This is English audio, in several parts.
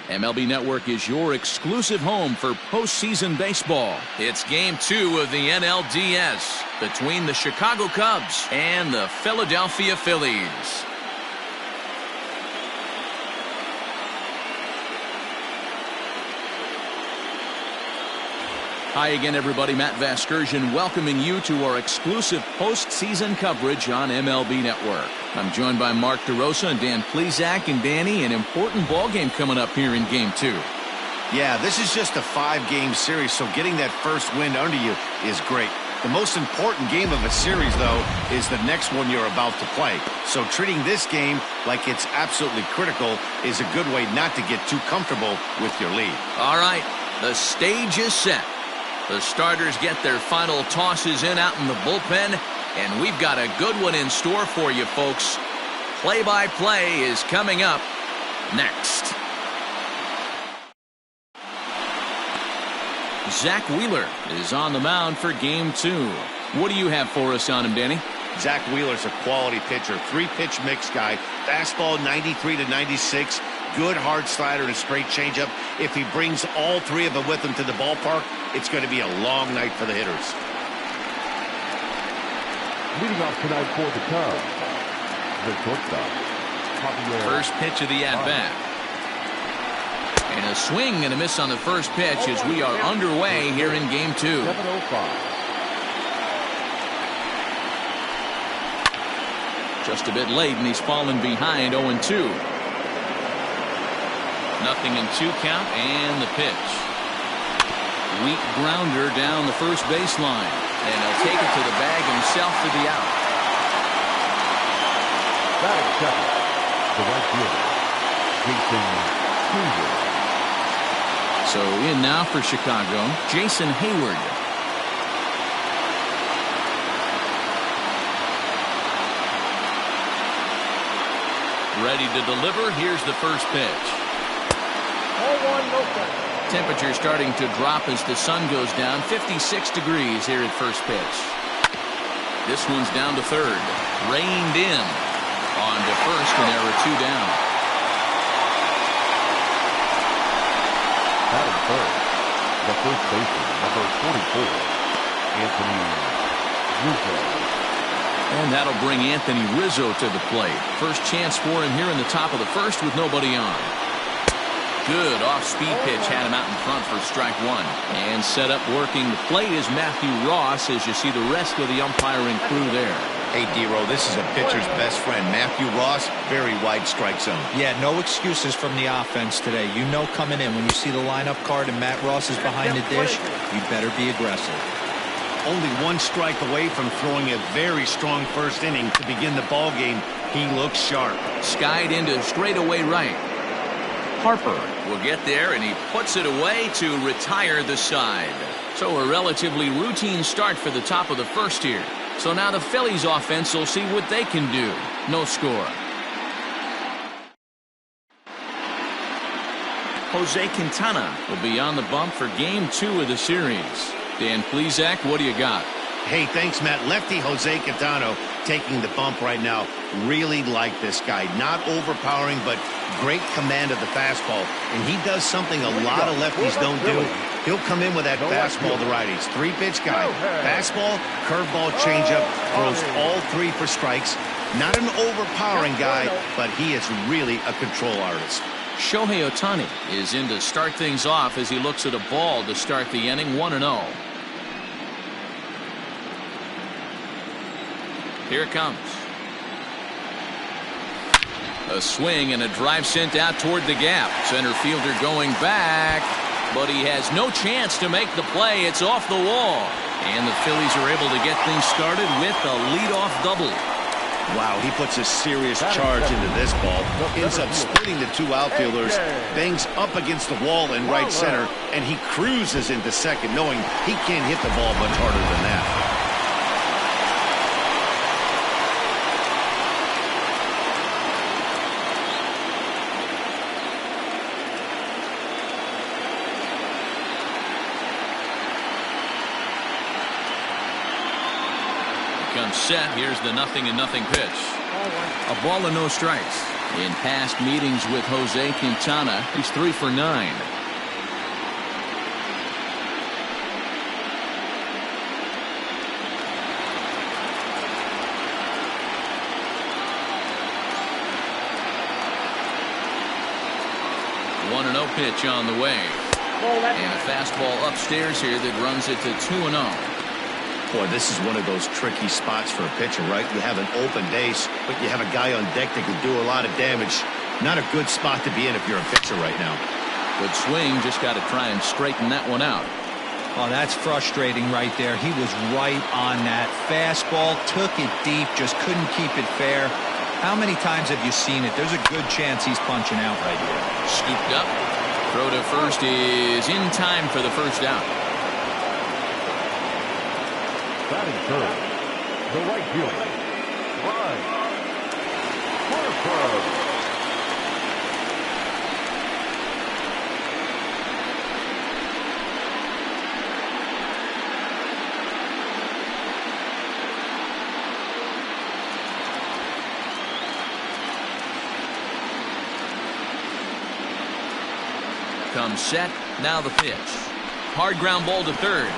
MLB Network is your exclusive home for postseason baseball. It's Game 2 of the NLDS between the Chicago Cubs and the Philadelphia Phillies. Hi again, everybody. Matt Vasgersian welcoming you to our exclusive postseason coverage on MLB Network. I'm joined by Mark DeRosa and Dan Plesac. And Danny, an important ball game coming up here in Game 2. Yeah, this is just a 5-game series, so getting that first win under you is great. The most important game of a series, though, is the next one you're about to play. So treating this game like it's absolutely critical is a good way not to get too comfortable with your lead. All right, the stage is set. The starters get their final tosses in out in the bullpen, and we've got a good one in store for you, folks. Play-by-play is coming up next. Zach Wheeler is on the mound for Game 2. What do you have for us on him, Danny? Zach Wheeler's a quality pitcher, 3-pitch mix guy, fastball 93 to 96, good hard slider and a straight changeup. If he brings all three of them with him to the ballpark, it's going to be a long night for the hitters. Leading off tonight for the Cubs, the shortstop. First pitch of the at-bat. And a swing and a miss on the first pitch as we are underway here in Game 2. 7:05. Just a bit late, and he's fallen behind 0-2. 0-2 count, and the pitch. Weak grounder down the first baseline, and he'll take it to the bag himself for the out. Batting second, the right fielder, Jason Hayward. So in now for Chicago, Jason Hayward. Ready to deliver. Here's the first pitch. 0-1, no strike. Temperature starting to drop as the sun goes down. 56 degrees here at first pitch. This one's down to third. Reined in. On to first, and there are 2 down. Batting third, the first baseman, number 44, Anthony Rizzo. And that'll bring Anthony Rizzo to the plate. First chance for him here in the top of the first with nobody on. Good off-speed pitch had him out in front for strike 1. And set up working the plate is Matthew Ross as you see the rest of the umpiring crew there. Hey, D-Row, this is a pitcher's best friend. Matthew Ross, very wide strike zone. Yeah, no excuses from the offense today. You know coming in when you see the lineup card and Matt Ross is behind the dish, you better be aggressive. Only 1 strike away from throwing a very strong first inning to begin the ball game. He looks sharp. Skied into straightaway right. Harper will get there, and he puts it away to retire the side. So a relatively routine start for the top of the first here. So now the Phillies offense will see what they can do. No score. Jose Quintana will be on the bump for Game 2 of the series. Dan Plesac, what do you got? Hey, thanks, Matt. Lefty Jose Quintana taking the bump right now. Really like this guy. Not overpowering, but great command of the fastball. And he does something a lot of lefties don't do. He'll come in with that fastball to righties. 3-pitch guy. Fastball, curveball, changeup. Throws all 3 for strikes. Not an overpowering guy, but he is really a control artist. Shohei Ohtani is in to start things off as he looks at a ball to start the inning. 1-0. Here it comes. A swing and a drive sent out toward the gap. Center fielder going back, but he has no chance to make the play. It's off the wall. And the Phillies are able to get things started with a leadoff double. Wow, he puts a serious charge into this ball. Ends up splitting the 2 outfielders. Bangs up against the wall in right center, and he cruises into second, knowing he can't hit the ball much harder than that. comes set. Here's the 0-0 pitch. A ball and no strikes. In past meetings with Jose Quintana, he's 3 for 9. One 1-0 pitch on the way. And a fastball upstairs here that runs it to 2-0. Boy, this is one of those tricky spots for a pitcher, right? You have an open base, but you have a guy on deck that can do a lot of damage. Not a good spot to be in if you're a pitcher right now. Good swing. Just got to try and straighten that one out. Oh, that's frustrating right there. He was right on that. Fastball, took it deep, just couldn't keep it fair. How many times have you seen it? There's a good chance he's punching out right here. Scooped up. Throw to first is in time for the first out. Batting third, the right fielder, Ryan Harper. Comes set. Now the pitch. Hard ground ball to third.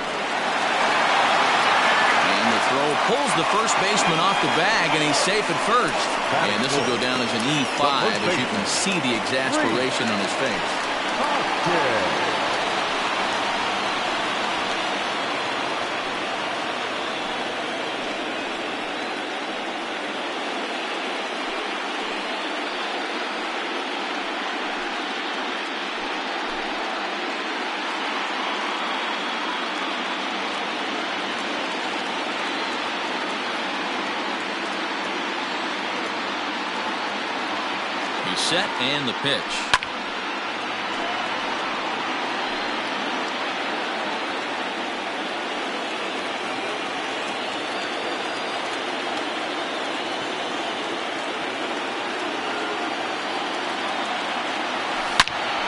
And the throw pulls the first baseman off the bag, and he's safe at first. And this will go down as an E5 as you can see the exasperation on his face. Set and the pitch.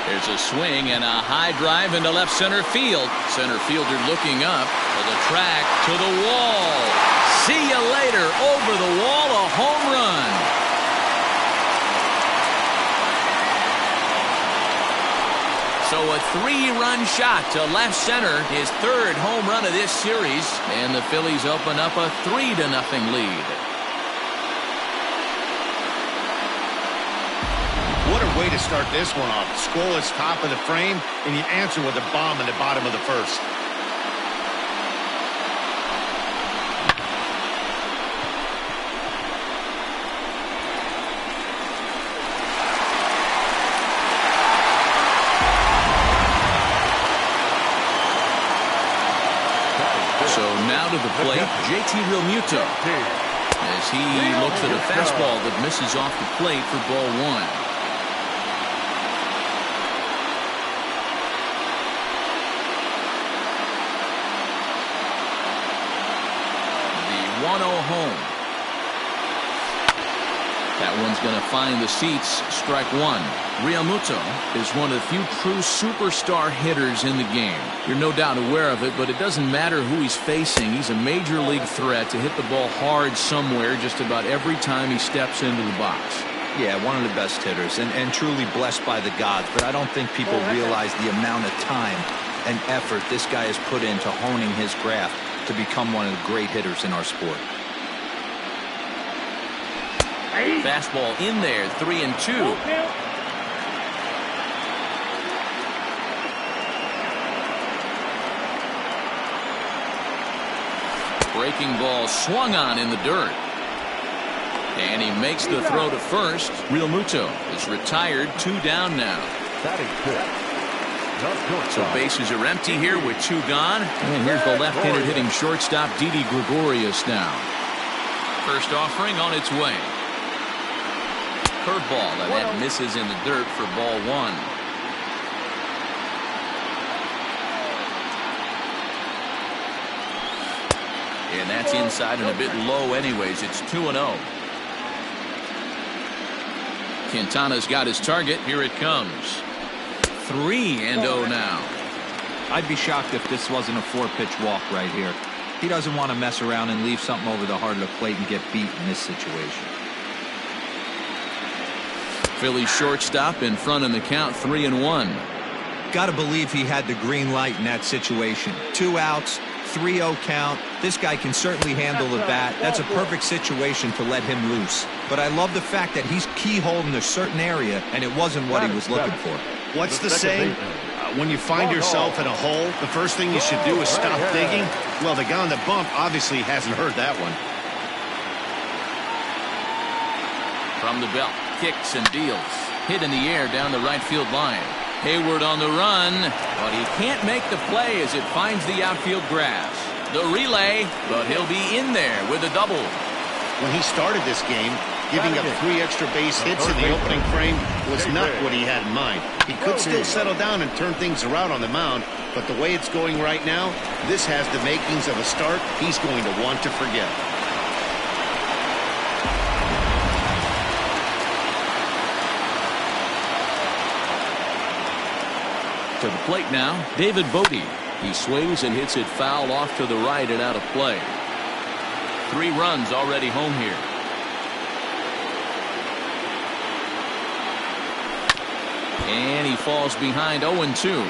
There's a swing and a high drive into left center field. Center fielder looking up to the track, to the wall. See you later. Over the wall, a home run. So a 3-run shot to left center, his third home run of this series, and the Phillies open up a 3-0 lead. What a way to start this one off. Scoreless top of the frame, and you answer with a bomb in the bottom of the first. So now to the plate, JT Realmuto, as he looks at a fastball that misses off the plate for ball one. The 1-0 home. That one's going to find the seats. Strike one. Realmuto is one of the few true superstar hitters in the game. You're no doubt aware of it, but it doesn't matter who he's facing. He's a major league threat to hit the ball hard somewhere just about every time he steps into the box. Yeah, one of the best hitters and truly blessed by the gods, but I don't think people realize the amount of time and effort this guy has put into honing his craft to become one of the great hitters in our sport. Fastball in there, 3-2. Breaking ball swung on in the dirt. And he makes the throw to first. Realmuto is retired, 2 down now. So bases are empty here with 2 gone. And here's the left-handed hitting shortstop, Didi Gregorius now. First offering on its way. Curveball, and that misses in the dirt for ball one. And that's inside and a bit low anyways. It's 2-0. Quintana's got his target. Here it comes. 3-0 now. I'd be shocked if this wasn't a 4-pitch walk right here. He doesn't want to mess around and leave something over the heart of the plate and get beat in this situation. Phillies shortstop in front in the count, 3-1. Got to believe he had the green light in that situation. 2 outs, 3-0 count. This guy can certainly handle the bat. That's a perfect situation to let him loose. But I love the fact that he's keyholing a certain area, and it wasn't what he was looking for. What's the saying? When you find yourself in a hole, the first thing you should do is stop digging. Well, the guy on the bump obviously hasn't heard that one. From the belt, kicks and deals. Hit in the air down the right field line. Hayward on the run, but he can't make the play as it finds the outfield grass. The relay, but he'll be in there with a double. When he started this game, giving up 3 extra base hits in the opening frame was not what he had in mind. He could still settle down and turn things around on the mound, but the way it's going right now, this has the makings of a start he's going to want to forget. To the plate now, David Bodie. He swings and hits it foul off to the right and out of play. 3 runs already home here. And he falls behind 0-2.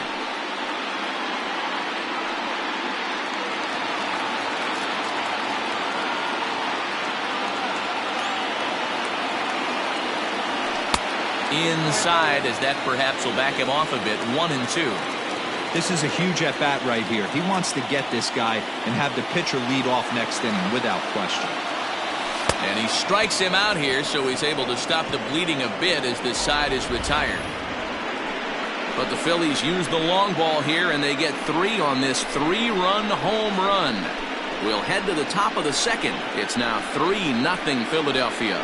Inside, as that perhaps will back him off a bit. 1-2. This is a huge at-bat right here. He wants to get this guy and have the pitcher lead off next inning without question. And he strikes him out here, so he's able to stop the bleeding a bit as this side is retired. But the Phillies use the long ball here, and they get 3 on this 3-run home run. We'll head to the top of the second. It's now 3-0 Philadelphia.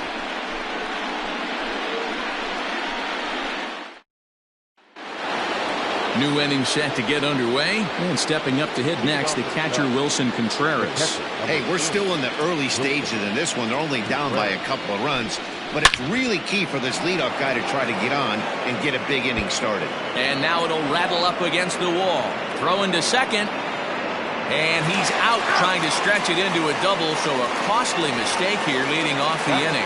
New inning set to get underway, and stepping up to hit next, the catcher Wilson Contreras. Hey, we're still in the early stages in this one. They're only down by a couple of runs, but it's really key for this leadoff guy to try to get on and get a big inning started. And now it'll rattle up against the wall. Throwing to second, and he's out trying to stretch it into a double, so a costly mistake here leading off the inning.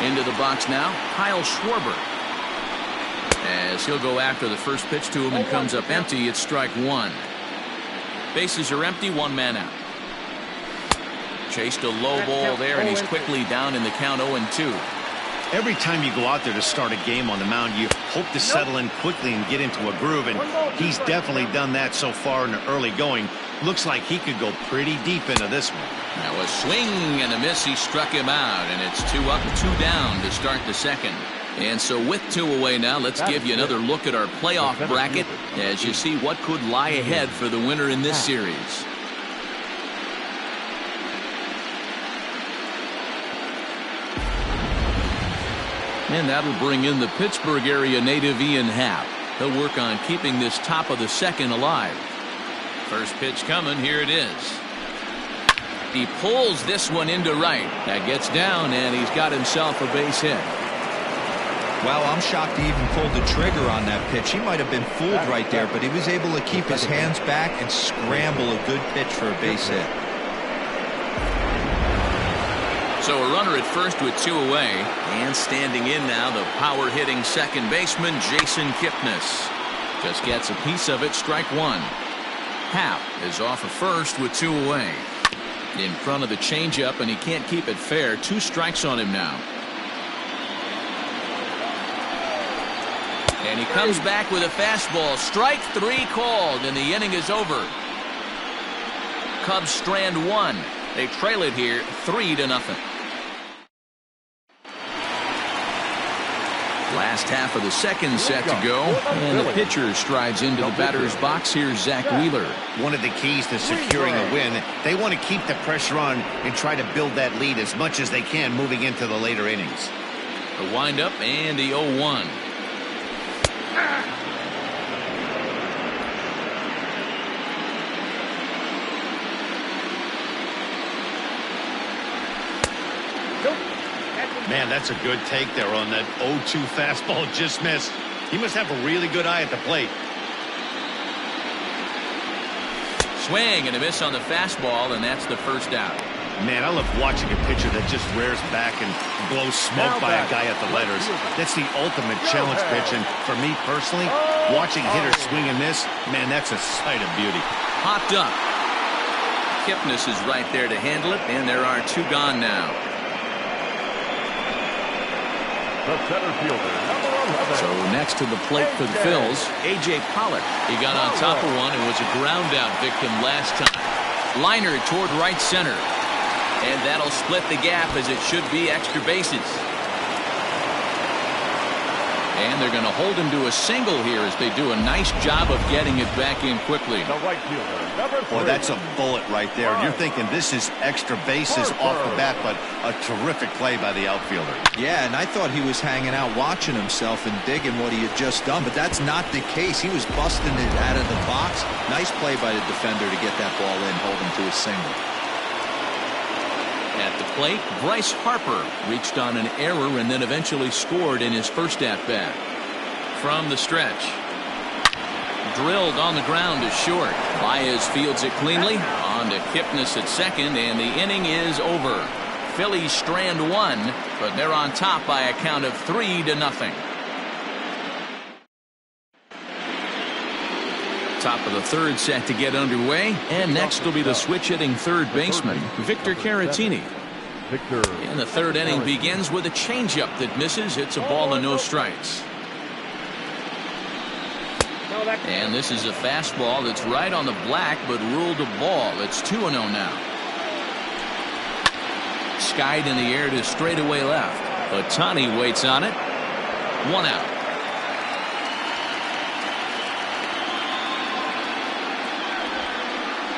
Into the box now, Kyle Schwarber. As he'll go after the first pitch to him and comes up empty, it's strike 1. Bases are empty, 1 man out. Chased a low ball there, and he's quickly down in the count 0-2. Every time you go out there to start a game on the mound, you hope to settle in quickly and get into a groove, and he's definitely done that so far in the early going. Looks like he could go pretty deep into this one. Now a swing and a miss. He struck him out, and it's 2 up, 2 down to start the second. And so with 2 away now, let's give you another look at our playoff bracket as you see what could lie ahead for the winner in this series. And that'll bring in the Pittsburgh area native Ian Happ. He'll work on keeping this top of the second alive. First pitch coming. Here it is. He pulls this one into right. That gets down, and he's got himself a base hit. Well, I'm shocked he even pulled the trigger on that pitch. He might have been fooled right there, but he was able to keep his hands back and scramble a good pitch for a base hit. So a runner at first with 2 away, and standing in now, the power-hitting second baseman, Jason Kipnis. Just gets a piece of it, strike 1. Happ is off of first with 2 away. In front of the changeup, and he can't keep it fair. 2 strikes on him now. And he comes back with a fastball. Strike 3 called, and the inning is over. Cubs strand 1. They trail it here 3-0. Last half of the second set to go, and the pitcher strides into the batter's box. Here's Zach Wheeler. One of the keys to securing a win, they want to keep the pressure on and try to build that lead as much as they can moving into the later innings. The windup and the 0-1. Man, that's a good take there on that 0-2 fastball. Just missed. He must have a really good eye at the plate. Swing and a miss on the fastball, and that's the first out. Man, I love watching a pitcher that just rears back and blows smoke by a guy at the letters. That's the ultimate challenge pitch, and for me personally, watching hitters swing and miss, man, that's a sight of beauty. Popped up. Kipnis is right there to handle it, and there are 2 gone now. The center fielder, number 11. So next to the plate for the Phils, A.J. Pollock. He got on top of one and was a ground-out victim last time. Liner toward right center. And that'll split the gap as it should be extra bases. And they're going to hold him to a single here as they do a nice job of getting it back in quickly. The right fielder, number 3. Boy, that's a bullet right there. You're thinking this is extra bases off the bat, but a terrific play by the outfielder. Yeah, and I thought he was hanging out watching himself and digging what he had just done, but that's not the case. He was busting it out of the box. Nice play by the defender to get that ball in, hold him to a single. At the plate, Bryce Harper reached on an error and then eventually scored in his first at-bat. From the stretch. Drilled on the ground to short. Baez fields it cleanly. On to Kipnis at second, and the inning is over. Phillies strand 1, but they're on top by a count of 3-0. Top of the third set to get underway, and next will be the switch-hitting third baseman, Victor Caratini. And the third inning begins with a changeup that misses. It's a ball and no strikes. And this is a fastball that's right on the black, but ruled a ball. It's 2-0 now. Skied in the air to straightaway left. Ohtani waits on it. 1 out.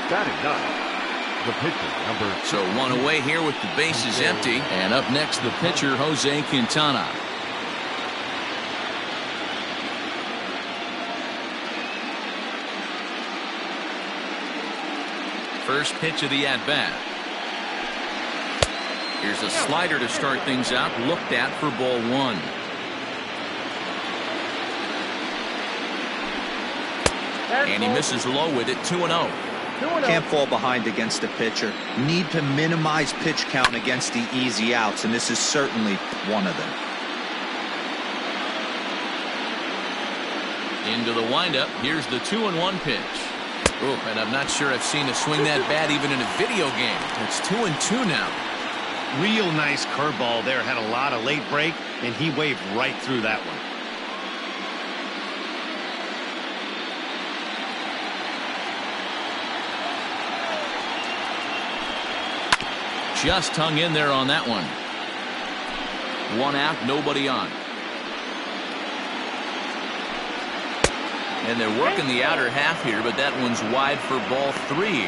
Batting 9. The pitcher, number 2. So 1 away here with the bases empty. And up next, the pitcher, Jose Quintana. First pitch of the at-bat. Here's a slider to start things out. Looked at for ball 1. And he misses low with it. 2-0. Can't fall behind against the pitcher. Need to minimize pitch count against the easy outs, and this is certainly one of them. Into the windup. Here's the 2-1 pitch. Oop, and I'm not sure I've seen a swing that bad even in a video game. It's 2-2 now. Real nice curveball there. Had a lot of late break, and he waved right through that one. Just hung in there on that one. 1 out, nobody on. And they're working the outer half here, but that one's wide for ball 3.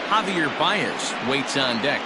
Javier Baez waits on deck.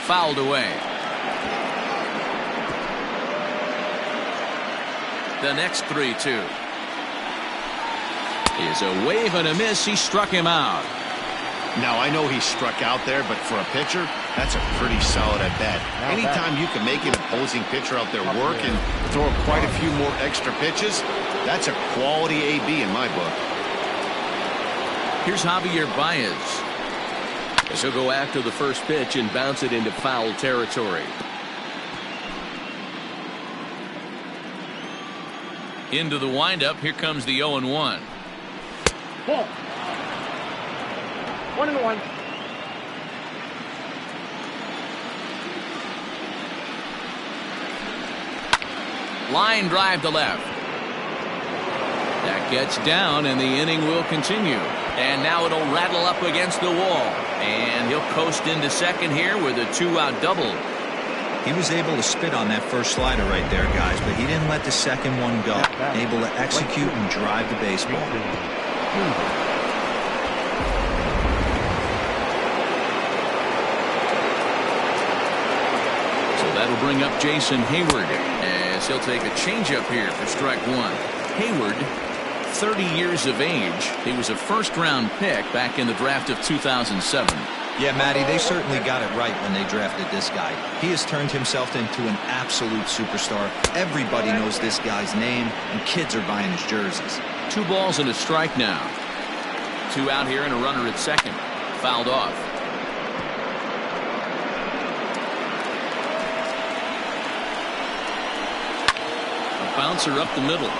Fouled away. The next 3-2 is a wave and a miss. He struck him out. Now, I know he struck out there, but for a pitcher, that's a pretty solid at bat. Anytime you can make an opposing pitcher out there work and throw quite a few more extra pitches, that's a quality AB in my book. Here's Javier Baez. As he'll go after the first pitch and bounce it into foul territory. Into the windup. Here comes the 0-1. Ball. 1-1. Line drive to left. That gets down, and the inning will continue. And now it'll rattle up against the wall. And he'll coast into second here with a 2-out double. He was able to spit on that first slider right there, guys, but he didn't let the second one go. Able to execute and drive the baseball. So that'll bring up Jason Hayward as he'll take a changeup here for strike one. Hayward, 30 years of age. He was a first-round pick back in the draft of 2007. Yeah, Matty, they certainly got it right when they drafted this guy. He has turned himself into an absolute superstar. Everybody knows this guy's name, and kids are buying his jerseys. 2 balls and a strike now. 2 out here and a runner at second. Fouled off. A bouncer up the middle.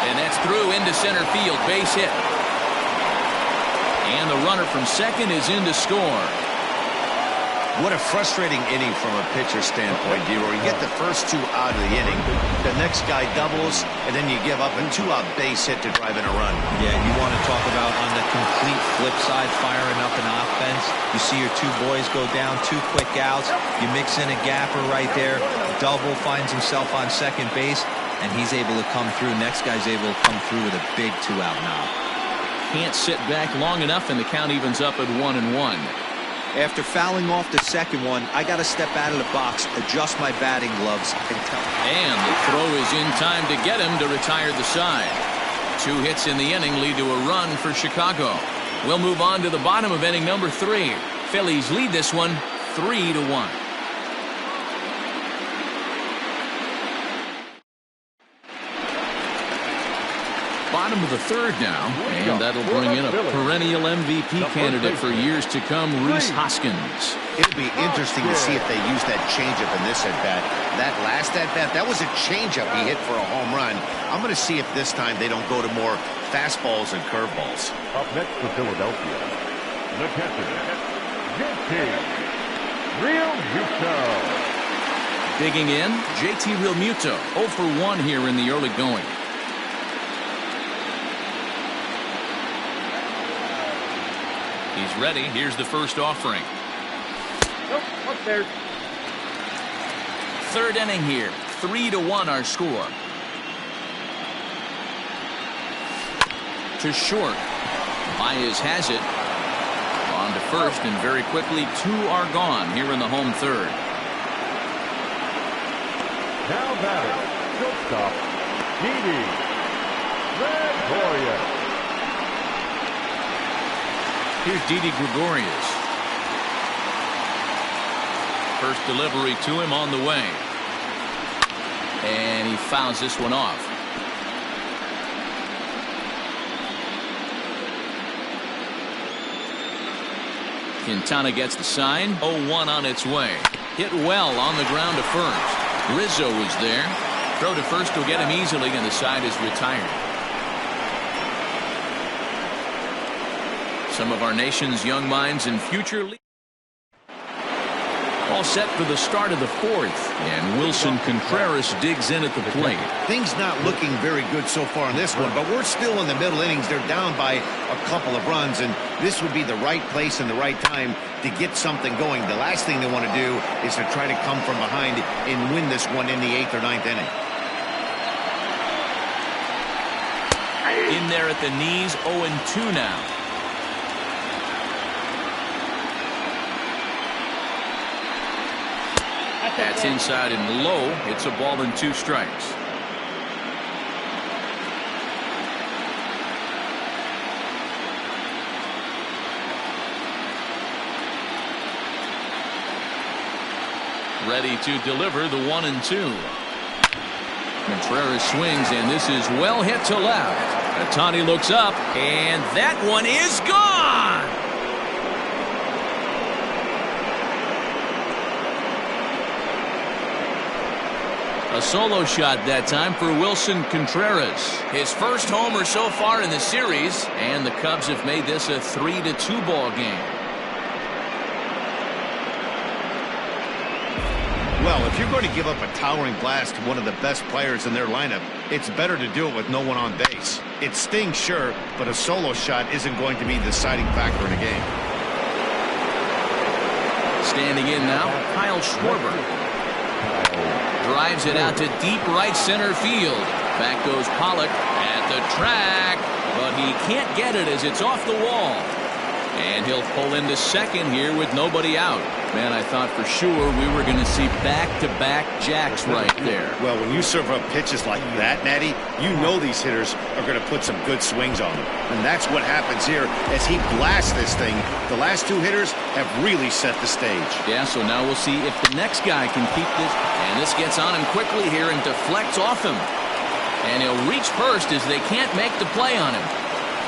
And that's through into center field. Base hit. And the runner from second is in to score. What a frustrating inning from a pitcher standpoint, D-Roy. You get the first 2 out of the inning. The next guy doubles, and then you give up a 2-out base hit to drive in a run. Yeah, you want to talk about on the complete flip side, firing up an offense. You see your 2 boys go down, 2 quick outs. You mix in a gapper right there. Double finds himself on second base, and he's able to come through. Next guy's able to come through with a big 2-out now. Can't sit back long enough, and the count evens up at 1-1. After fouling off the second one, I got to step out of the box, adjust my batting gloves, and the throw is in time to get him to retire the side. 2 hits in the inning lead to a run for Chicago. We'll move on to the bottom of inning number 3. Phillies lead this one 3-1. Bottom of the 3rd now, and that'll bring in a perennial MVP candidate for years to come, Rhys Hoskins. It'll be interesting to see if they use that changeup in this at-bat. That last at-bat, that was a changeup he hit for a home run. I'm going to see if this time they don't go to more fastballs and curveballs. Up next for Philadelphia, the catcher, JT Realmuto. Digging in, JT Realmuto, 0 for 1 here in the early going. He's ready. Here's the first offering. Nope, up there. 3rd inning here. 3-1 our score. To short. Baez has it. On to first, and very quickly 2 are gone here in the home 3rd. Now batting, shortstop, Didi Gregorius. Here's Didi Gregorius. First delivery to him on the way. And he fouls this one off. Quintana gets the sign. 0-1 on its way. Hit well on the ground to first. Rizzo was there. Throw to first will get him easily, and the side is retired. Some of our nation's young minds and future leaders. All set for the start of the 4th, and Wilson Contreras digs in at the plate. Things not looking very good so far in this one, but we're still in the middle innings. They're down by a couple of runs, and this would be the right place and the right time to get something going. The last thing they want to do is to try to come from behind and win this one in the 8th or 9th inning. In there at the knees, 0-2 now. That's inside and low. It's a ball and 2 strikes. Ready to deliver the 1-2. Contreras swings, and this is well hit to left. Ohtani looks up, and that one is gone. A solo shot that time for Wilson Contreras. His first homer so far in the series, and the Cubs have made this a 3-2 ball game. Well, if you're going to give up a towering blast to one of the best players in their lineup, it's better to do it with no one on base. It stings, sure, but a solo shot isn't going to be the deciding factor in a game. Standing in now, Kyle Schwarber. Drives it out to deep right center field. Back goes Pollock at the track, but he can't get it as it's off the wall. And he'll pull into second here with nobody out. Man, I thought for sure we were going to see back-to-back jacks right there. Well, when you serve up pitches like that, Natty, you know these hitters are going to put some good swings on them. And that's what happens here as he blasts this thing. The last two hitters have really set the stage. Yeah, so now we'll see if the next guy can keep this. And this gets on him quickly here and deflects off him. And he'll reach first as they can't make the play on him.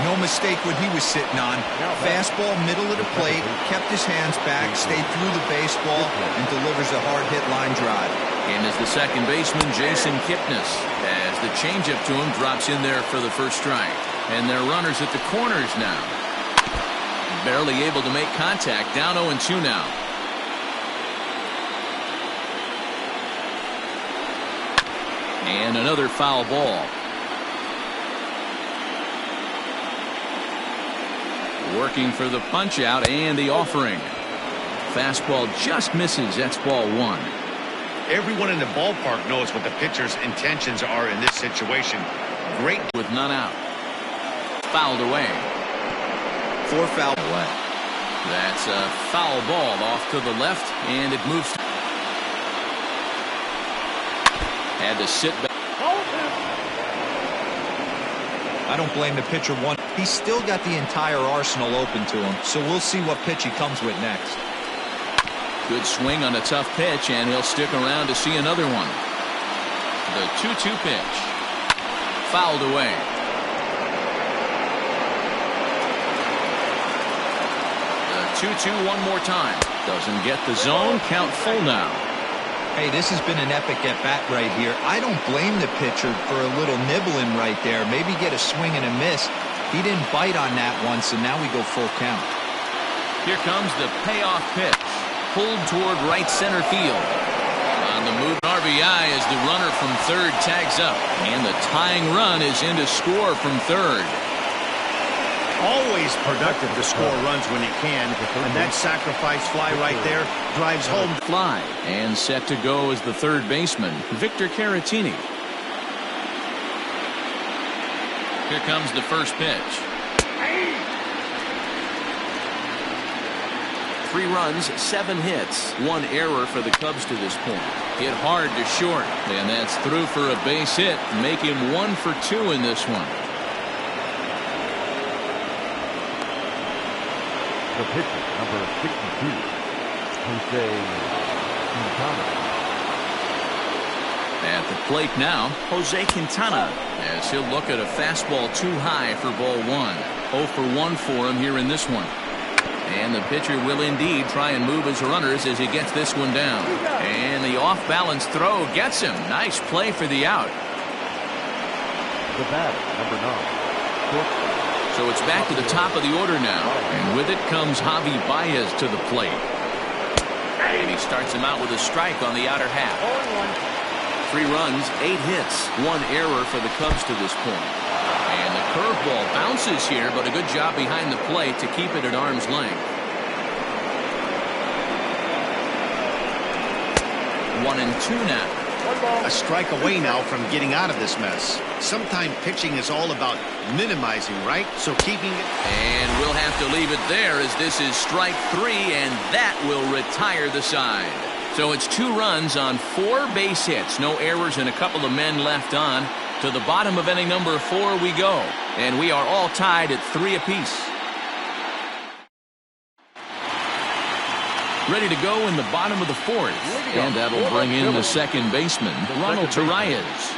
No mistake what he was sitting on. Fastball, middle of the plate, kept his hands back, stayed through the baseball, and delivers a hard-hit line drive. In is the second baseman, Jason Kipnis, as the changeup to him drops in there for the first strike. And they're runners at the corners now. Barely able to make contact, down 0-2 now. And another foul ball. Working for the punch out and the offering. Fastball just misses. That's ball one. Everyone in the ballpark knows what the pitcher's intentions are in this situation. Great with none out. Fouled away. 4 foul away. That's a foul ball off to the left, and it moves. Had to sit back. I don't blame the pitcher one. He's still got the entire arsenal open to him, so we'll see what pitch he comes with next. Good swing on a tough pitch, and he'll stick around to see another one. The 2-2 pitch. Fouled away. The 2-2 one more time. Doesn't get the zone. Count full now. Hey, this has been an epic at-bat right here. I don't blame the pitcher for a little nibbling right there. Maybe get a swing and a miss. He didn't bite on that one, so now we go full count. Here comes the payoff pitch. Pulled toward right center field. On the move, RBI as the runner from third tags up. And the tying run is in to score from third. Always productive to score runs when you can, and that sacrifice fly right there drives home. Fly, and set to go as the third baseman, Victor Caratini. Here comes the first pitch. 3 runs, 7 hits, 1 error for the Cubs to this point. Hit hard to short, and that's through for a base hit, make him 1 for 2 in this one. The pitcher, number 62, Jose Quintana. At the plate now, Jose Quintana, as he'll look at a fastball too high for ball 1. 0 for 1 for him here in this one. And the pitcher will indeed try and move his runners as he gets this one down. And the off-balance throw gets him. Nice play for the out. The batter, number 9, shortstop. So it's back to the top of the order now. And with it comes Javi Baez to the plate. And he starts him out with a strike on the outer half. 3 runs, 8 hits, 1 error for the Cubs to this point. And the curveball bounces here, but a good job behind the plate to keep it at arm's length. 1-2 now. A strike away now from getting out of this mess. Sometimes pitching is all about minimizing, right? So keeping it. And we'll have to leave it there as this is strike 3, and that will retire the side. So it's 2 runs on 4 base hits. No errors and a couple of men left on. To the bottom of inning number 4 we go. And we are all tied at 3 apiece. Ready to go in the bottom of the 4th. And that'll bring in the second baseman, Ronald Torreyes.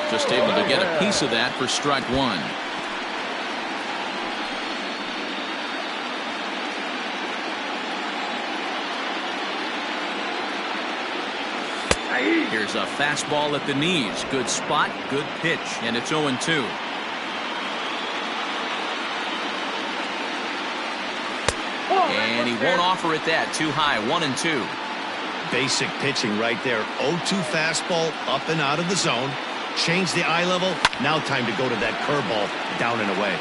Just able to get a piece of that for strike 1. Here's a fastball at the knees. Good spot, good pitch, and it's 0-2. And he won't offer it that. Too high. 1-2. Basic pitching right there. 0-2 fastball up and out of the zone. Change the eye level. Now time to go to that curveball down and away.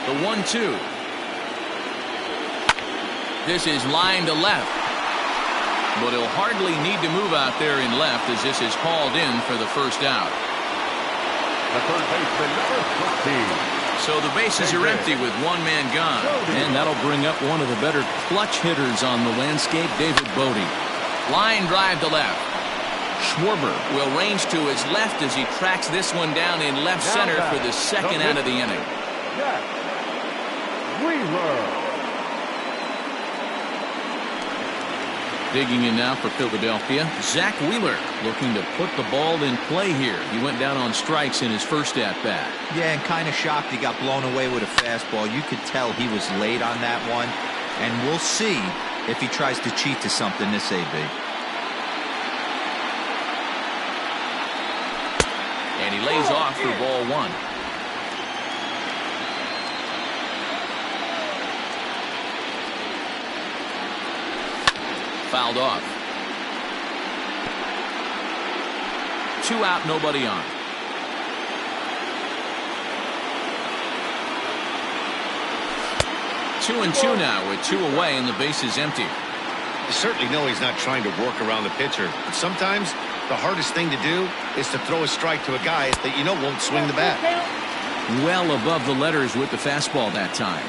The 1-2. This is line to left. But he'll hardly need to move out there in left as this is called in for the first out. The third baseman, number 15. So the bases are empty with one man gone. And that'll bring up one of the better clutch hitters on the landscape, David Bodie. Line drive to left. Schwarber will range to his left as he tracks this one down in left center for the second out of the inning. Digging in now for Philadelphia, Zach Wheeler looking to put the ball in play here. He went down on strikes in his first at-bat. Yeah, and kind of shocked he got blown away with a fastball. You could tell he was late on that one. And we'll see if he tries to cheat to something this AB. And he lays off for ball one. Fouled off. 2 out, nobody on. Two and two now with 2 away and the base is empty. You certainly know he's not trying to work around the pitcher. But sometimes the hardest thing to do is to throw a strike to a guy that you know won't swing the bat. Well above the letters with the fastball that time.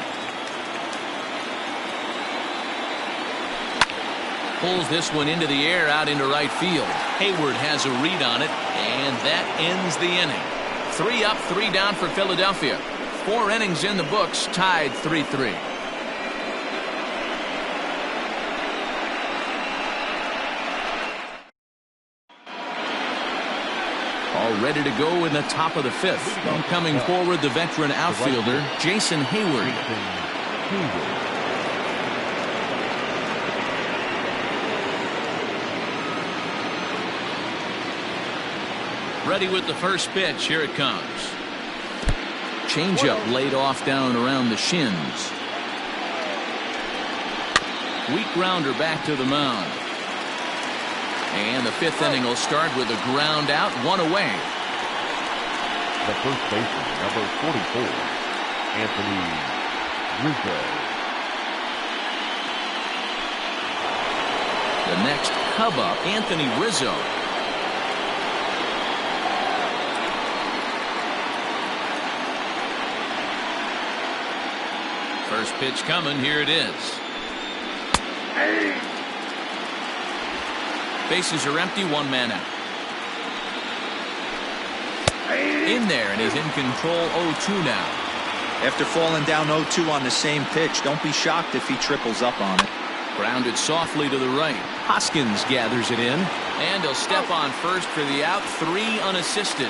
Pulls this one into the air out into right field. Hayward has a read on it, and that ends the inning. 3 up, 3 down for Philadelphia. 4 innings in the books, tied 3-3. All ready to go in the top of the 5th. And coming forward, the veteran outfielder, Jason Hayward. Ready with the first pitch. Here it comes. Changeup laid off down around the shins. Weak grounder back to the mound. And the 5th inning will start with a ground out, 1 away. The first baseman, number 44, Anthony Rizzo. The next Cub up, Anthony Rizzo. First pitch coming. Here it is. Bases are empty. 1 man out. In there, and he's in control. 0-2 now. After falling down 0-2 on the same pitch, don't be shocked if he triples up on it. Grounded softly to the right. Hoskins gathers it in, and he'll step on first for the out. 3 unassisted.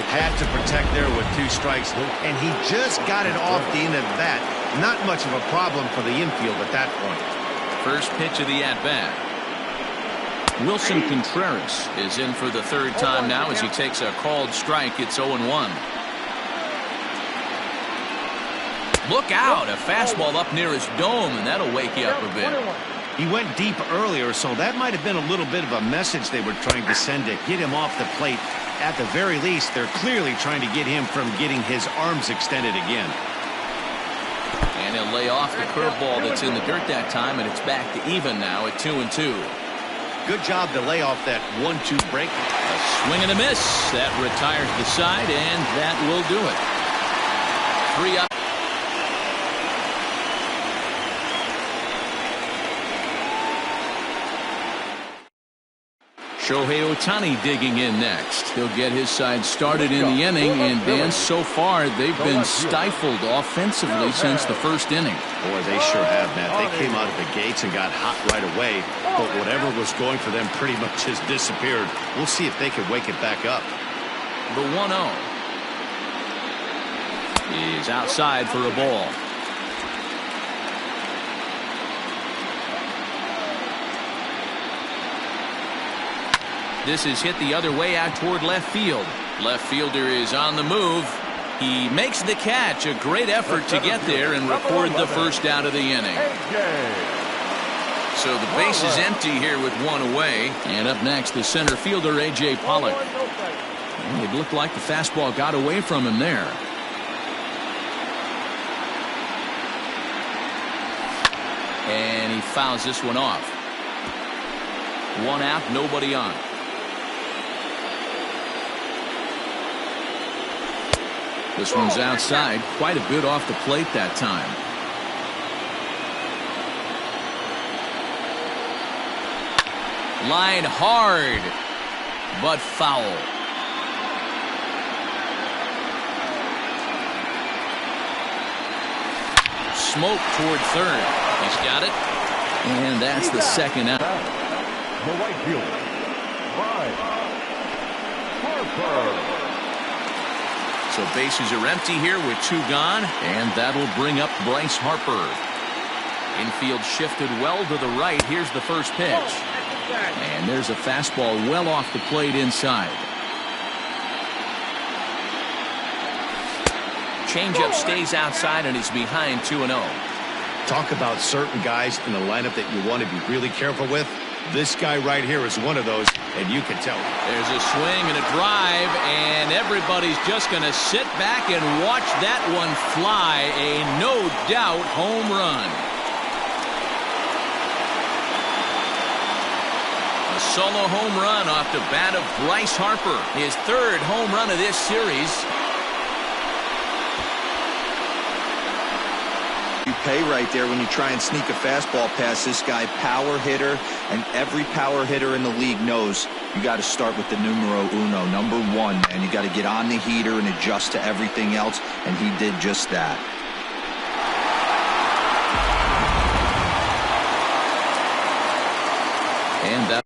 Had to protect there with 2 strikes, and he just got it off the end of the bat. Not much of a problem for the infield at that point. First pitch of the at-bat. Wilson Contreras is in for the 3rd time now as he takes a called strike. It's 0-1. Look out! A fastball up near his dome, and that'll wake you up a bit. He went deep earlier, so that might have been a little bit of a message they were trying to send to get him off the plate. At the very least, they're clearly trying to get him from getting his arms extended again. And he'll lay off the curveball that's in the dirt that time, and it's back to even now at 2-2. Good job to lay off that 1-2 break. A swing and a miss. That retires the side, and that will do it. 3 up. Shohei Ohtani digging in next. He'll get his side started in the inning, and Dan, so far they've been stifled offensively since the 1st inning. Boy, they sure have, Matt. They came out of the gates and got hot right away, but whatever was going for them pretty much has disappeared. We'll see if they can wake it back up. The 1-0 is outside for a ball. This is hit the other way out toward left field. Left fielder is on the move. He makes the catch. A great effort to get there and record the 1st out of the inning. So the base is empty here with one away. And up next, the center fielder, A.J. Pollock. And it looked like the fastball got away from him there. And he fouls this one off. One out, nobody on. This one's outside, quite a bit off the plate that time. Line hard, but foul. Smoke toward third. He's got it. And that's the second out. The right fielder, Bryce Harper. So bases are empty here with two gone. And that'll bring up Bryce Harper. Infield shifted well to the right. Here's the first pitch. And there's a fastball well off the plate inside. Changeup stays outside and he's behind 2-0. Talk about certain guys in the lineup that you want to be really careful with. This guy right here is one of those, and you can tell. There's a swing and a drive, and everybody's just going to sit back and watch that one fly. A no-doubt home run. A solo home run off the bat of Bryce Harper. His third home run of this series. You pay right there when you try and sneak a fastball past this guy. Power hitter, and every power hitter in the league knows you got to start with the numero uno, number one, man. You got to get on the heater and adjust to everything else, and he did just that. And that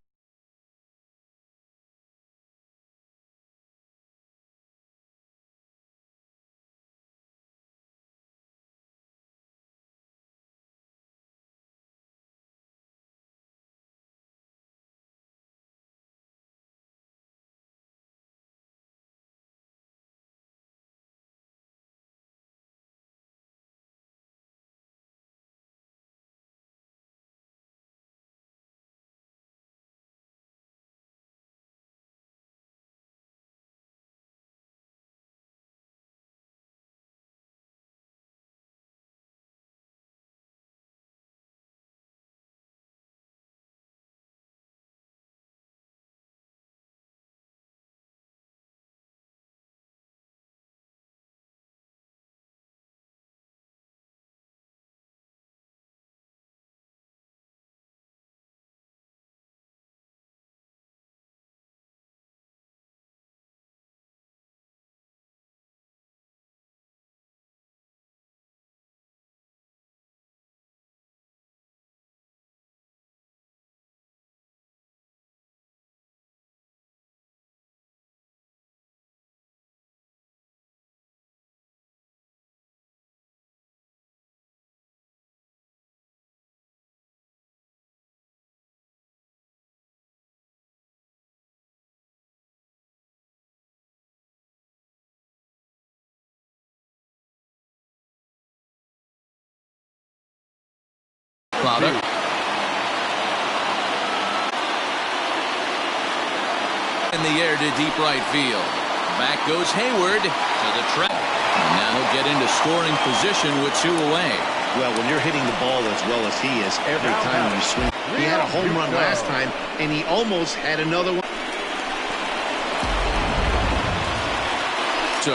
product. In the air to deep right field. Back goes Hayward to the track. And now he'll get into scoring position with two away. Well, when you're hitting the ball as well as he is, every time you swing. He had a home run last time, and he almost had another one. So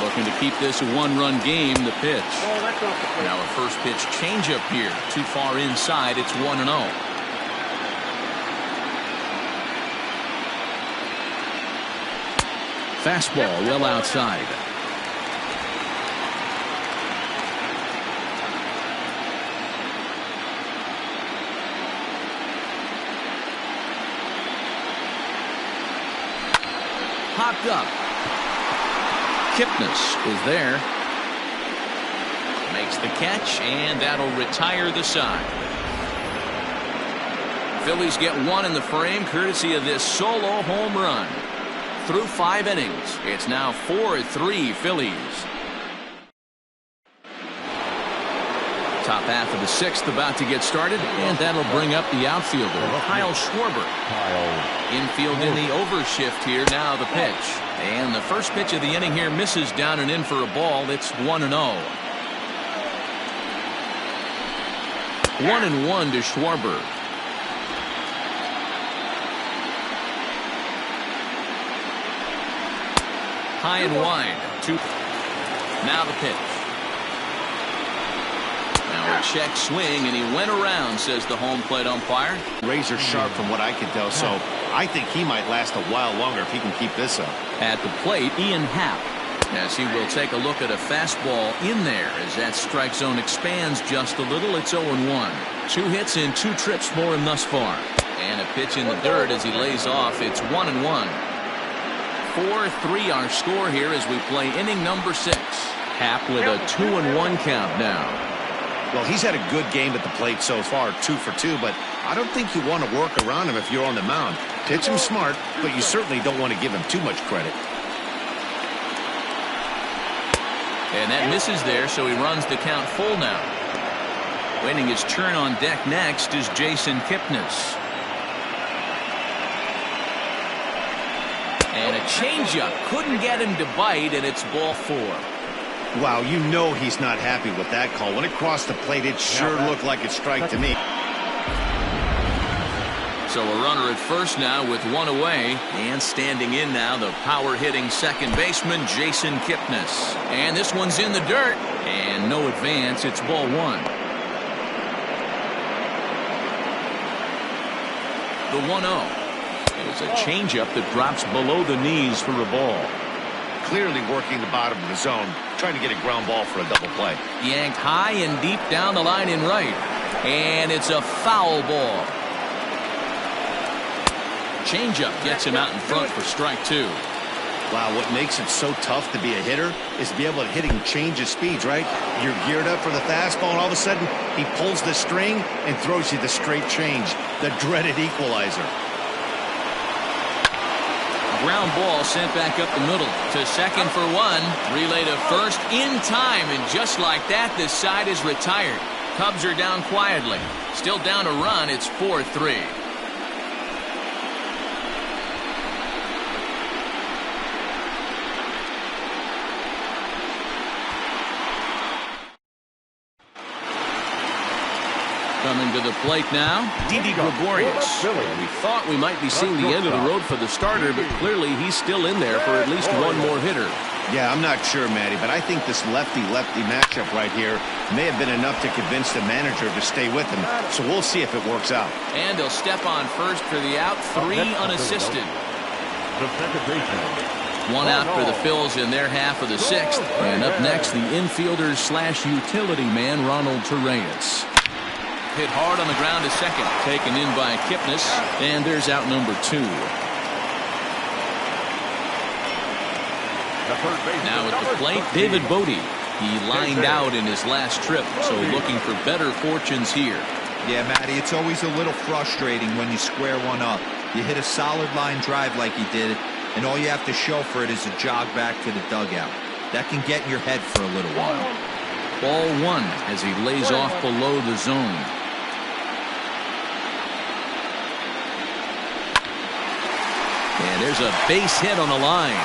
looking to keep this a one-run game. The pitch. Now a first pitch changeup here. Too far inside. It's 1-0. Fastball well outside. Popped up. Kipnis is there. Makes the catch, and that'll retire the side. Phillies get one in the frame courtesy of this solo home run. through 5 innings. It's now 4-3 Phillies. Top half of the 6th about to get started, and that'll bring up the outfielder, Kyle Schwarber. Infield in the overshift here. Now the pitch. And the first pitch of the inning here misses down and in for a ball. It's 1-0. 1-1 to Schwarber. High and wide. Now the pitch. Now a check swing, and he went around, says the home plate umpire. Razor sharp from what I can tell, so I think he might last a while longer if he can keep this up. At the plate, Ian Happ, as he will take a look at a fastball in there as that strike zone expands just a little. It's 0-1. 2 hits and 2 trips for him thus far. And a pitch in the dirt as he lays off. It's 1-1. 4-3 our score here as we play inning number 6. Happ with a 2-1 count now. Well, he's had a good game at the plate so far, 2 for 2, but I don't think you want to work around him if you're on the mound. Pitch him smart, but you certainly don't want to give him too much credit. And that misses there, so he runs the count full now. Waiting his turn on deck next is Jason Kipnis. And a changeup couldn't get him to bite, and it's ball 4. Wow, you know he's not happy with that call. When it crossed the plate, it sure looked like a strike to me. So a runner at first now with 1 away, and standing in now the power-hitting second baseman Jason Kipnis. And this one's in the dirt, and no advance. It's ball 1. The 1-0 is a changeup that drops below the knees for a ball. Clearly working the bottom of the zone, trying to get a ground ball for a double play. Yanked high and deep down the line in right, and it's a foul ball. Changeup gets him out in front for strike 2. Wow, what makes it so tough to be a hitter is to be able to hit and change his speeds, right? You're geared up for the fastball, and all of a sudden he pulls the string and throws you the straight change, the dreaded equalizer. Ground ball sent back up the middle to second for 1. Relay to first in time, and just like that, this side is retired. Cubs are down quietly. Still down a run. It's 4-3. Coming to the plate now, Didi Gregorius. We thought we might be seeing the end of the road for the starter, but clearly he's still in there for at least one more hitter. Yeah, I'm not sure, Matty, but I think this lefty-lefty matchup right here may have been enough to convince the manager to stay with him. So we'll see if it works out. And he'll step on first for the out, 3 unassisted. 1 out for the Phils in their half of the 6th. And up next, the infielder/utility man, Ronald Torreyes. Hit hard on the ground to second. Taken in by Kipnis. And there's out number 2. Now at the plate, David Bodie. He lined out in his last trip, so looking for better fortunes here. Yeah, Matty, it's always a little frustrating when you square one up. You hit a solid line drive like he did, and all you have to show for it is a jog back to the dugout. That can get in your head for a little while. Ball 1 as he lays off below the zone. And there's a base hit on the line.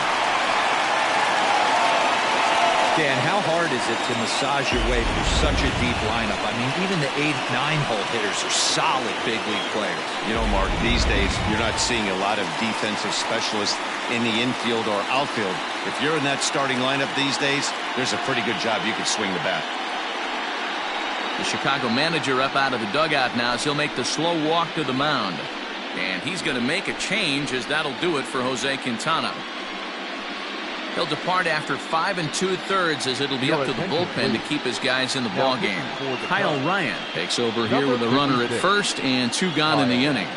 Dan, how hard is it to massage your way through such a deep lineup? I mean, even the 8-9-hole hitters are solid big league players. You know, Mark, these days you're not seeing a lot of defensive specialists in the infield or outfield. If you're in that starting lineup these days, there's a pretty good job you can swing the bat. The Chicago manager up out of the dugout now as he'll make the slow walk to the mound. And he's going to make a change as that'll do it for Jose Quintana. He'll depart after 5 2/3 as it'll be up to the bullpen to keep his guys in the ballgame. Kyle Ryan takes over here with a runner at first and 2 gone in the inning.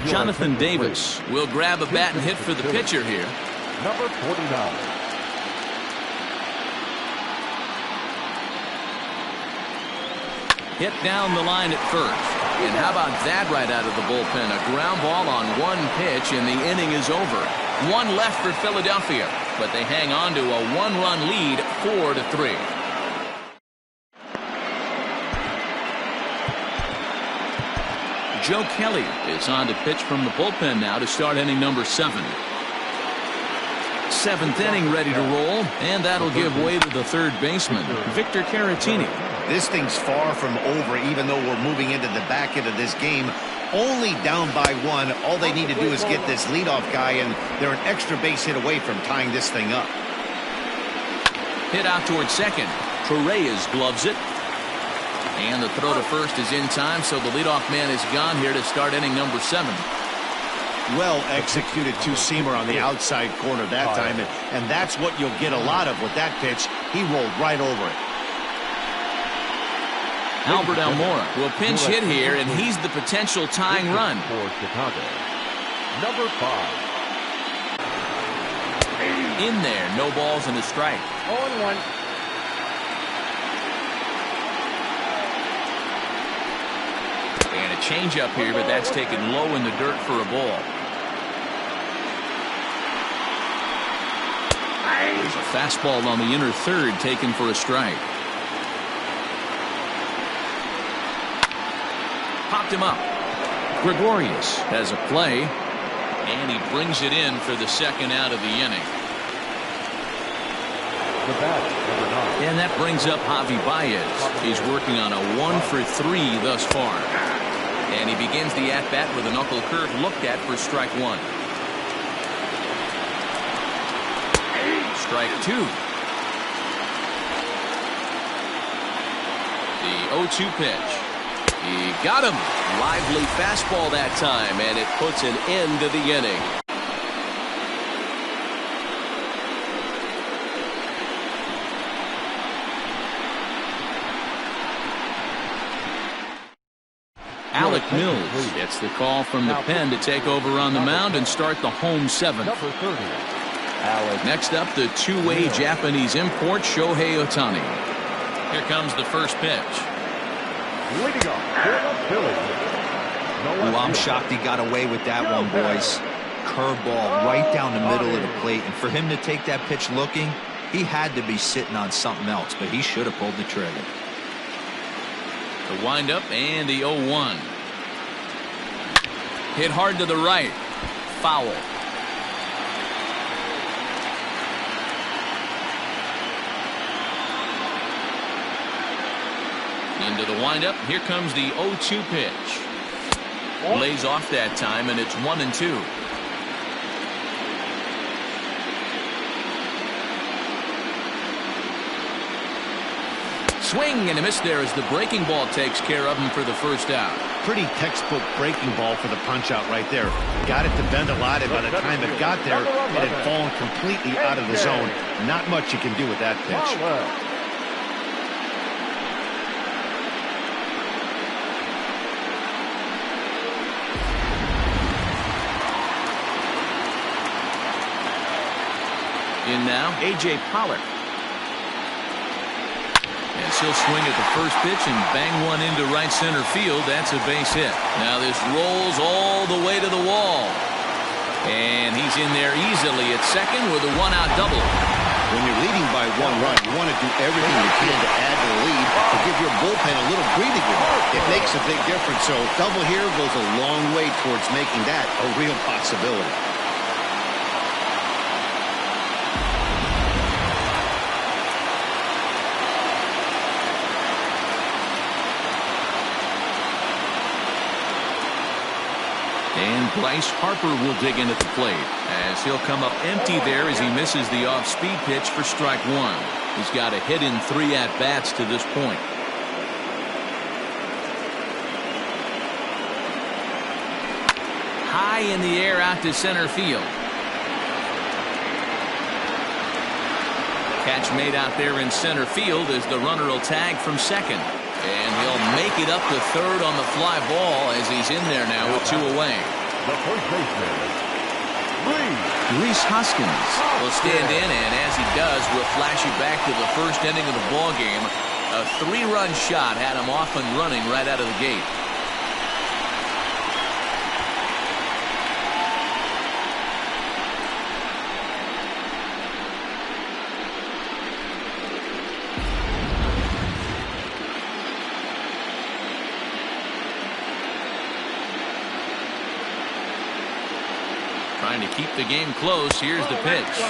Jonathan Davis will grab a bat and hit for the pitcher here. Number 49. Hit down the line at first. And how about that right out of the bullpen? A ground ball on one pitch, and the inning is over. One left for Philadelphia, but they hang on to a one-run lead, 4-3. Joe Kelly is on to pitch from the bullpen now to start inning number 7. Seventh inning ready to roll, and that'll give way to the third baseman, Victor Caratini. This thing's far from over, even though we're moving into the back end of this game. Only down by 1. All they need to do is get this leadoff guy, and they're an extra base hit away from tying this thing up. Hit out towards second. Torreyes gloves it. And the throw to first is in time, so the leadoff man is gone here to start inning number 7. Well executed two-seamer on the outside corner that time, and that's what you'll get a lot of with that pitch. He rolled right over it. Albert Almora will pinch hit here, and he's the potential tying run. For Chicago. Number 5. In there, no balls and a strike. 0-1. And a changeup here, but that's taken low in the dirt for a ball. There's a fastball on the inner third taken for a strike. Popped him up. Gregorius has a play, and he brings it in for the second out of the inning. The bat, number 9. And that brings up Javi Baez. He's working on a 1-for-3 thus far. And he begins the at-bat with a knuckle curve looked at for strike 1. Strike 2. The 0-2 pitch. He got him. Lively fastball that time, and it puts an end to the inning. Alec Mills gets the call from the pen to take over on the mound and start the home 7th. Number 30. Next up, the two-way Japanese import, Shohei Ohtani. Here comes the first pitch. Leading off for the Phillies. Well, I'm shocked he got away with that one, boys. Curveball right down the middle of the plate. And for him to take that pitch looking, he had to be sitting on something else, but he should have pulled the trigger. The windup and the 0-1. Hit hard to the right. Foul. Into the windup. Here comes the 0-2 pitch. Lays off that time, and it's 1-2. Swing and a miss there as the breaking ball takes care of him for the first out. Pretty textbook breaking ball for the punch out right there. Got it to bend a lot, and by the time it got there, it had fallen completely out of the zone. Not much you can do with that pitch. In now, A.J. Pollock. And he'll swing at the first pitch and bang one into right center field. That's a base hit. Now this rolls all the way to the wall. And he's in there easily at second with a one-out double. When you're leading by 1 run, you want to do everything you can to add to the lead to give your bullpen a little breathing room. It makes a big difference. So double here goes a long way towards making that a real possibility. And Bryce Harper will dig in at the plate as he'll come up empty there as he misses the off-speed pitch for strike 1. He's got a hit in 3 at-bats to this point. High in the air out to center field. Catch made out there in center field as the runner will tag from second. And he'll make it up to third on the fly ball as he's in there now with 2 away. the first baseman, Rhys Hoskins will stand in, and as he does, we'll flash you back to the first inning of the ball game. A 3-run shot had him off and running right out of the gate. Trying to keep the game close. Here's the pitch.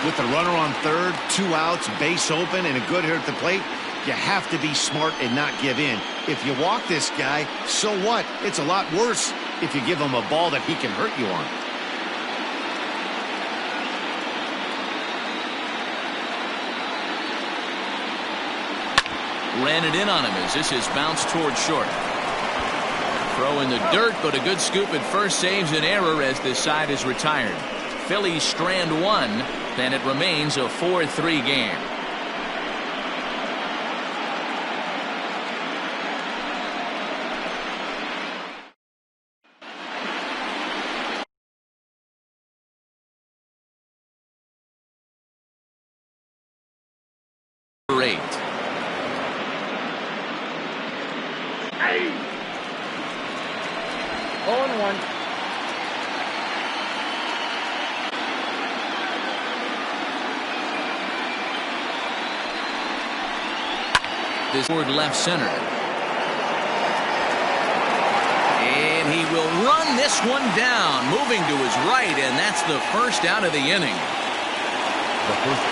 With the runner on third, 2 outs, base open, and a good hitter at the plate, you have to be smart and not give in. If you walk this guy, so what? It's a lot worse if you give him a ball that he can hurt you on. Ran it in on him as this is bounced toward short. Throw in the dirt, but a good scoop at first saves an error as this side is retired. Phillies strand 1, and it remains a 4-3 game. Eight. This toward left center. And he will run this one down, moving to his right, and that's the first out of the inning.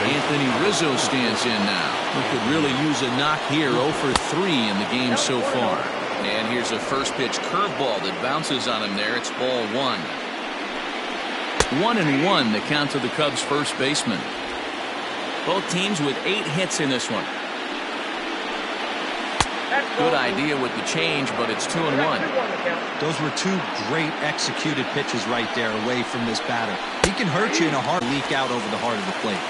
Anthony Rizzo stands in now. He could really use a knock here. 0 for 3 in the game so far. And here's a first pitch curveball that bounces on him there. It's ball 1. 1-1 the count to the Cubs first baseman. Both teams with 8 hits in this one. Good idea with the change, but it's 2-1. Those were 2 great executed pitches right there away from this batter. He can hurt you in a hard leak out over the heart of the plate.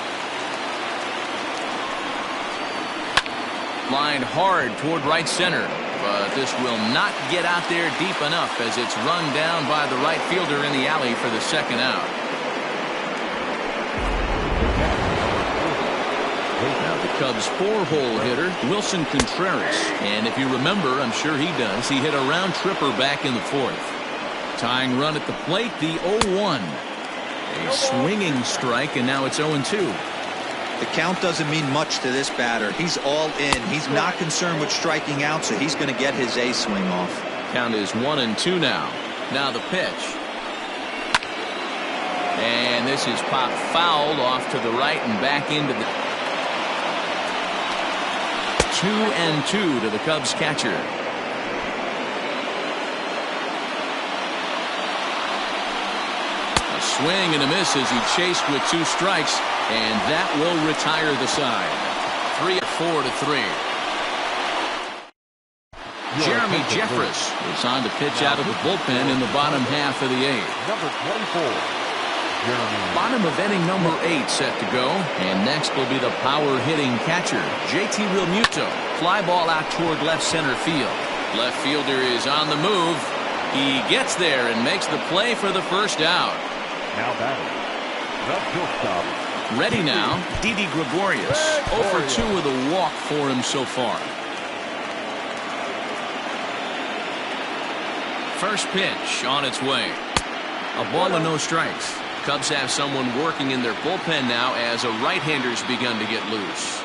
Lined hard toward right center, but this will not get out there deep enough as it's run down by the right fielder in the alley for the second out. The Cubs' 4-hole hitter, Wilson Contreras. And if you remember, I'm sure he does, he hit a round tripper back in the 4th. Tying run at the plate, the 0-1. A swinging strike, and now it's 0-2. The count doesn't mean much to this batter. He's all in. He's not concerned with striking out, so he's going to get his A swing off. Count is 1-2 now. Now the pitch. And this is popped foul off to the right and back into the 2-2 to the Cubs catcher. A swing and a miss as he chased with 2 strikes, and that will retire the side. 4-3. Jeremy Jeffress is on to pitch out of the bullpen in the bottom half of the 8th. number 24. Bottom of inning number 8 set to go, and next will be the power-hitting catcher, JT Realmuto. Fly ball out toward left center field. Left fielder is on the move. He gets there and makes the play for the first out. Now batting, the shortstop. Ready now, Didi Gregorius. 0 for 2 with a walk for him so far. First pitch on its way. A ball and no strikes. Cubs have someone working in their bullpen now as a right-hander's begun to get loose.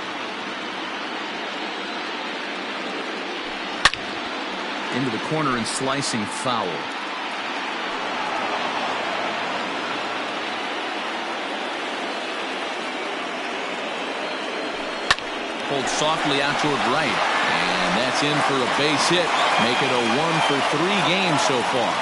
Into the corner and slicing foul. Pulled softly out toward right. And that's in for a base hit. Make it a 1 for 3 game so far.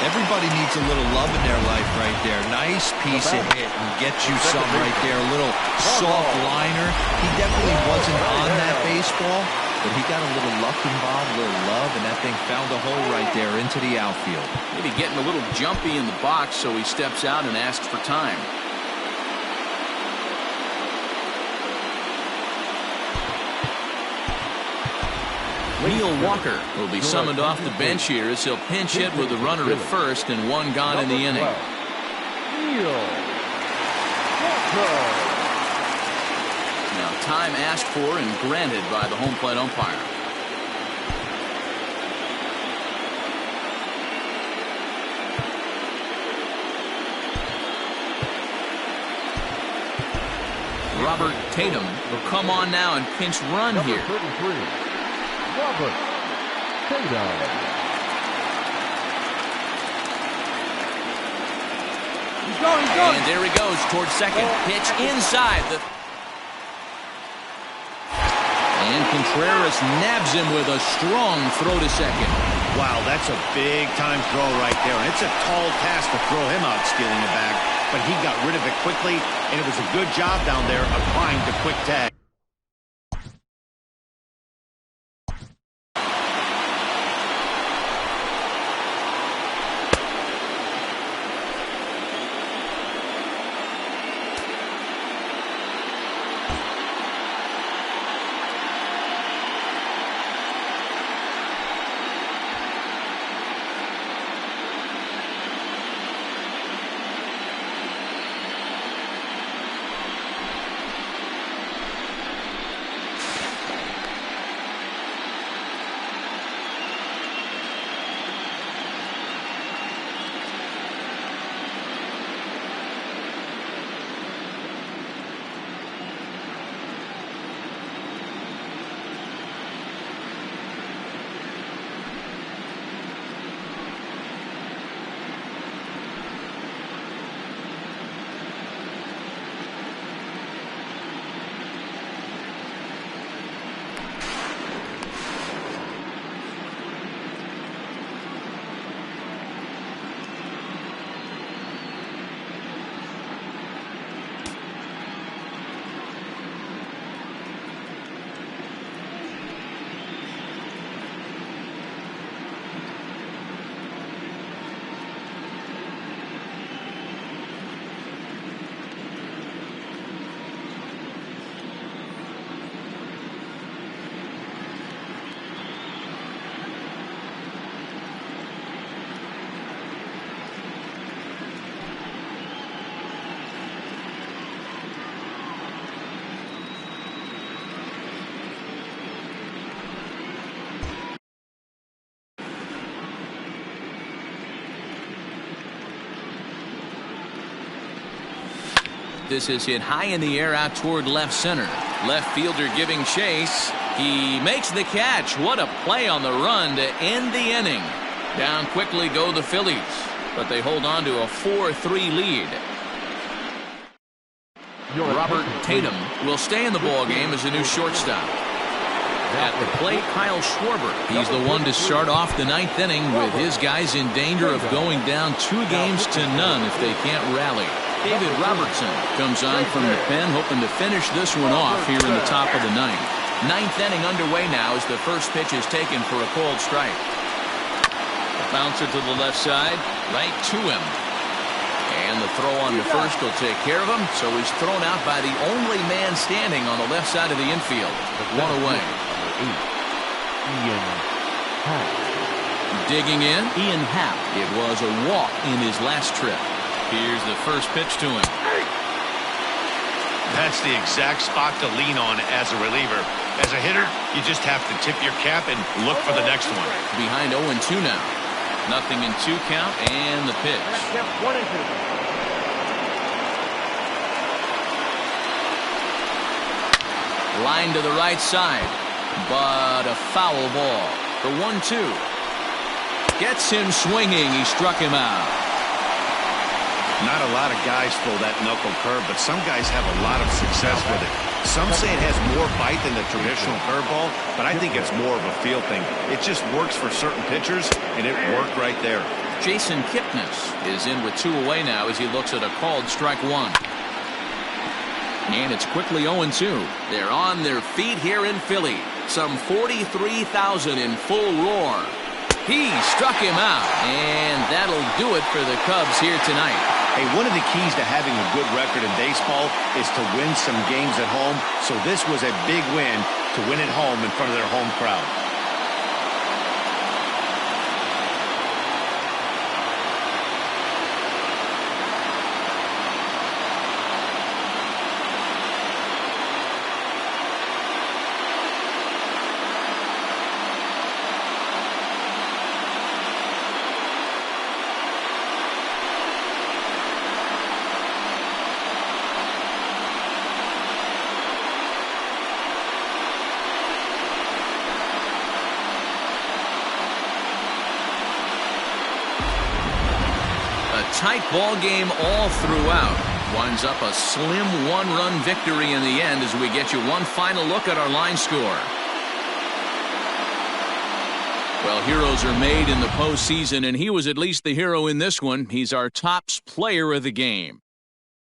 Everybody needs a little love in their life right there. Nice piece of hit and get you some right there. A little soft liner. He definitely wasn't on that baseball, but he got a little luck involved, a little love, and that thing found a hole right there into the outfield. Maybe getting a little jumpy in the box, so he steps out and asks for time. Neil Walker will be summoned off the bench here as he'll pinch hit with the runner at first and one gone in the inning. Now time asked for and granted by the home plate umpire. Robert Tatum will come on now and pinch run here. Robert Tatum. He's going. And there he goes towards second. Pitch inside. And Contreras nabs him with a strong throw to second. Wow, that's a big-time throw right there. And it's a tall task to throw him out stealing it back. But he got rid of it quickly, and it was a good job down there applying the quick tag. This is hit high in the air out toward left center. Left fielder giving chase. He makes the catch. What a play on the run to end the inning. Down quickly go the Phillies, but they hold on to a 4-3 lead. Robert Tatum will stay in the ball game as a new shortstop. At the plate, Kyle Schwarber. He's the one to start off the ninth inning with his guys in danger of going down 2-0 if they can't rally. David Robertson comes on from the pen, hoping to finish this one off here in the top of the ninth. Ninth inning underway now as the first pitch is taken for a called strike. A bouncer to the left side, right to him. And the throw on to first will take care of him, so he's thrown out by the only man standing on the left side of the infield. One away. Ian Happ. Digging in, Ian Happ. It was a walk in his last trip. Here's the first pitch to him. That's the exact spot to lean on as a reliever. As a hitter, you just have to tip your cap and look for the next one. Behind 0-2 now. Nothing in 2 count, and the pitch. Line to the right side, but a foul ball for 1-2. Gets him swinging. He struck him out. Not a lot of guys throw that knuckle curve, but some guys have a lot of success with it. Some say it has more bite than the traditional curveball, but I think it's more of a feel thing. It just works for certain pitchers, and it worked right there. Jason Kipnis is in with 2 away now as he looks at a called strike 1. And it's quickly 0-2. They're on their feet here in Philly. Some 43,000 in full roar. He struck him out, and that'll do it for the Cubs here tonight. Hey, one of the keys to having a good record in baseball is to win some games at home. So this was a big win to win at home in front of their home crowd. tight ball game all throughout. Winds up a slim 1-run victory in the end as we get you one final look at our line score. Well, heroes are made in the postseason, and he was at least the hero in this one. He's our top player of the game.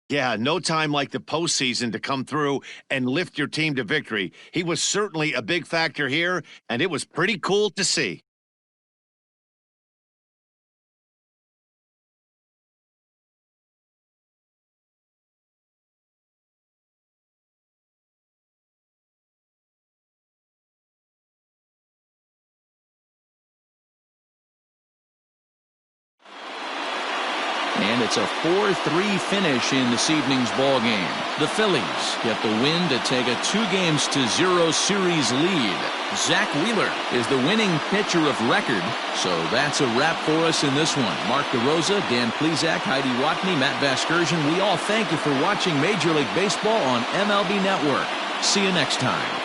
Yeah, no time like the postseason to come through and lift your team to victory. He was certainly a big factor here, and it was pretty cool to see. And it's a 4-3 finish in this evening's ball game. The Phillies get the win to take a 2-0 series lead. Zach Wheeler is the winning pitcher of record. So that's a wrap for us in this one. Mark DeRosa, Dan Plesac, Heidi Watney, Matt Vasgersian. We all thank you for watching Major League Baseball on MLB Network. See you next time.